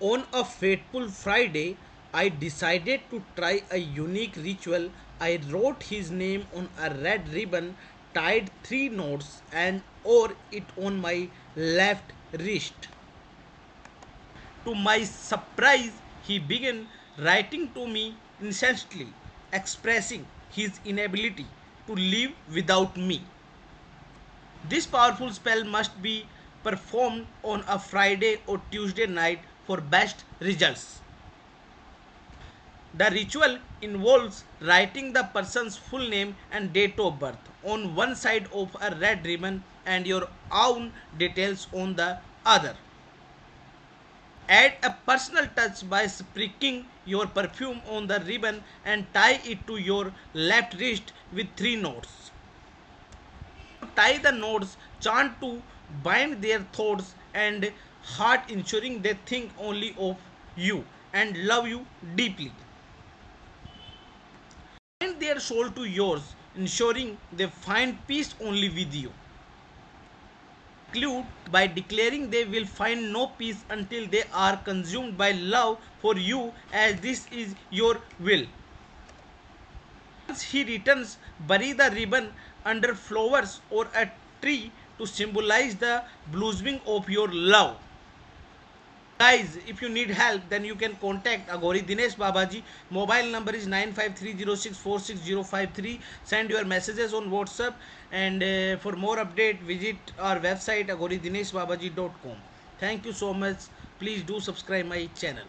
On a fateful Friday, I decided to try a unique ritual. I wrote his name on a red ribbon, tied three knots, and wore it on my left wrist. To my surprise, he began writing to me incessantly, expressing his inability to live without me. This powerful spell must be performed on a Friday or Tuesday night for best results. The ritual involves writing the person's full name and date of birth on one side of a red ribbon and your own details on the other. Add a personal touch by sprinkling your perfume on the ribbon and tie it to your left wrist with three knots. Tie the knots, chant to bind their thoughts and heart, ensuring they think only of you and love you deeply. Bind their soul to yours, ensuring they find peace only with you. Conclude by declaring they will find no peace until they are consumed by love for you, as this is your will. Once he returns, bury the ribbon under flowers or a tree to symbolize the blossoming of your love. Guys, if you need help, then you can contact Agori Dinesh Babaji. Mobile number is 9530646053. Send your messages on WhatsApp, and for more update, visit our website agoridineshbabaji.com. Thank you so much. Please do subscribe my channel.